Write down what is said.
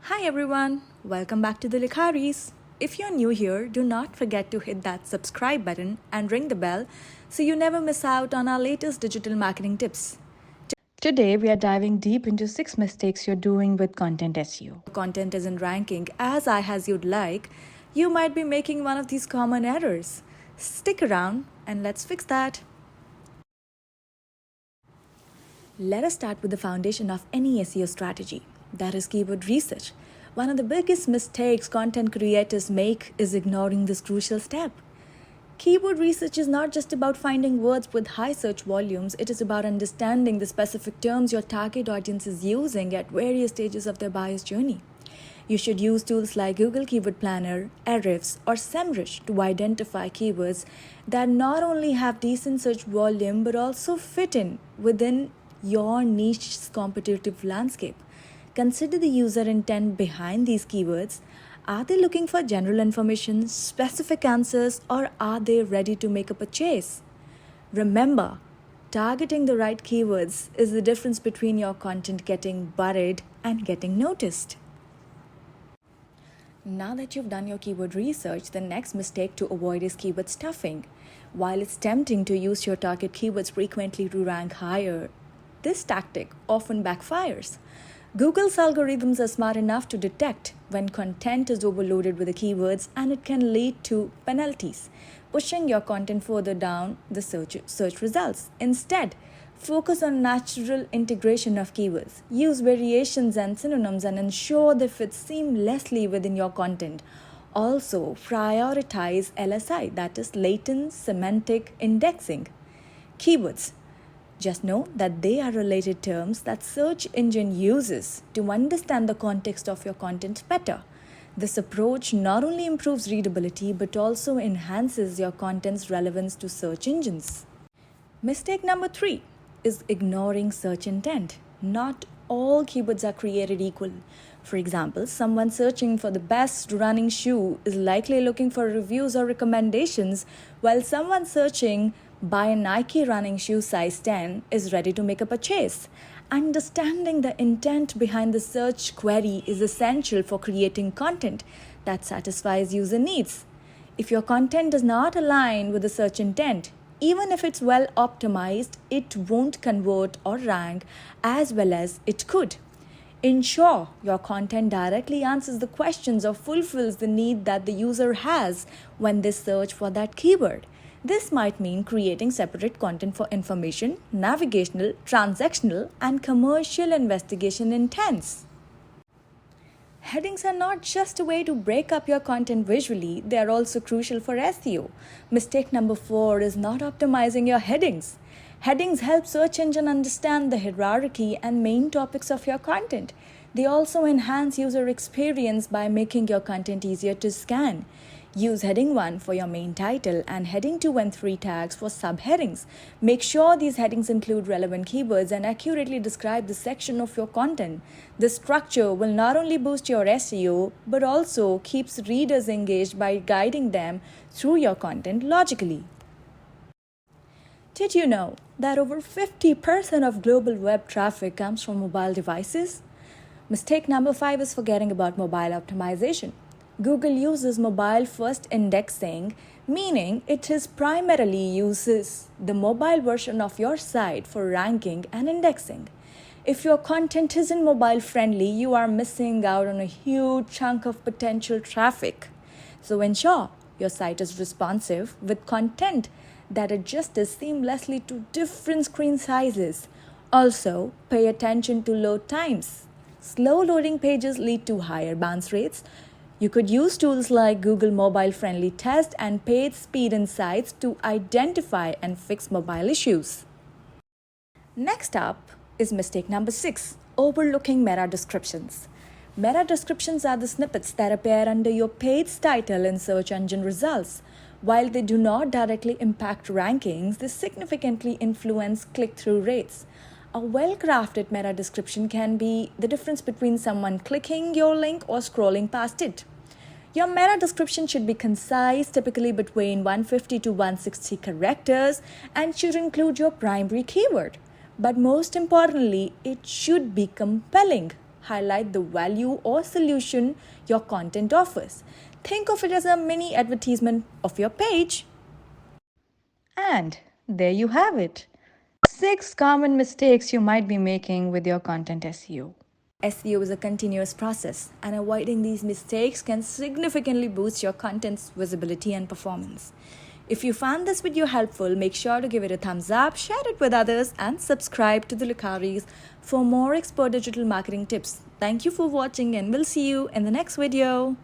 Hi everyone, welcome back to TheLikharis. If you're new here, do not forget to hit that subscribe button and ring the bell so you never miss out on our latest digital marketing tips. Today, we are diving deep into 6 mistakes you're doing with content SEO. Content isn't ranking as high as you'd like. You might be making one of these common errors. Stick around and let's fix that. Let us start with the foundation of any SEO strategy, that is keyword research. One of the biggest mistakes content creators make is ignoring this crucial step. Keyword research is not just about finding words with high search volumes, it is about understanding the specific terms your target audience is using at various stages of their buyer's journey. You should use tools like Google Keyword Planner, Ahrefs, or SEMrush to identify keywords that not only have decent search volume but also fit in within your niche's competitive landscape. Consider the user intent behind these keywords. Are they looking for general information, specific answers, or are they ready to make a purchase? Remember, targeting the right keywords is the difference between your content getting buried and getting noticed. Now that you've done your keyword research, the next mistake to avoid is keyword stuffing. While it's tempting to use your target keywords frequently to rank higher, this tactic often backfires. Google's algorithms are smart enough to detect when content is overloaded with the keywords, and it can lead to penalties, pushing your content further down the search results. Instead, focus on natural integration of keywords. Use variations and synonyms and ensure they fit seamlessly within your content. Also, prioritize LSI, that is latent semantic indexing. Keywords. Just know that they are related terms that search engine uses to understand the context of your content better. This approach not only improves readability but also enhances your content's relevance to search engines. Mistake number 3 is ignoring search intent. Not all keywords are created equal. For example, someone searching for the best running shoe is likely looking for reviews or recommendations, while someone searching buy a Nike running shoe size 10 is ready to make a purchase. Understanding the intent behind the search query is essential for creating content that satisfies user needs. If your content does not align with the search intent, even if it's well optimized, it won't convert or rank as well as it could. Ensure your content directly answers the questions or fulfills the need that the user has when they search for that keyword. This might mean creating separate content for information, navigational, transactional, and commercial investigation intents. Headings are not just a way to break up your content visually, they are also crucial for SEO. Mistake number 4 is not optimizing your headings. Headings help search engine understand the hierarchy and main topics of your content. They also enhance user experience by making your content easier to scan. Use heading 1 for your main title and heading 2 and 3 tags for subheadings. Make sure these headings include relevant keywords and accurately describe the section of your content. This structure will not only boost your SEO but also keeps readers engaged by guiding them through your content logically. Did you know that over 50% of global web traffic comes from mobile devices? Mistake number 5 is forgetting about mobile optimization. Google uses mobile-first indexing, meaning it primarily uses the mobile version of your site for ranking and indexing. If your content isn't mobile-friendly, you are missing out on a huge chunk of potential traffic. So ensure your site is responsive with content that adjusts seamlessly to different screen sizes. Also, pay attention to load times. Slow loading pages lead to higher bounce rates. You could use tools like Google Mobile Friendly Test and Page Speed Insights to identify and fix mobile issues. Next up is mistake number 6, overlooking meta descriptions. Meta descriptions are the snippets that appear under your page title in search engine results. While they do not directly impact rankings, they significantly influence click-through rates. A well-crafted meta description can be the difference between someone clicking your link or scrolling past it. Your meta description should be concise, typically between 150 to 160 characters, and should include your primary keyword. But most importantly, it should be compelling. highlight the value or solution your content offers. Think of it as a mini advertisement of your page. And there you have it. 6 common mistakes you might be making with your content SEO. SEO is a continuous process, and avoiding these mistakes can significantly boost your content's visibility and performance. If you found this video helpful, make sure to give it a thumbs up, share it with others, and subscribe to TheLikharis for more expert digital marketing tips. Thank you for watching, and we'll see you in the next video.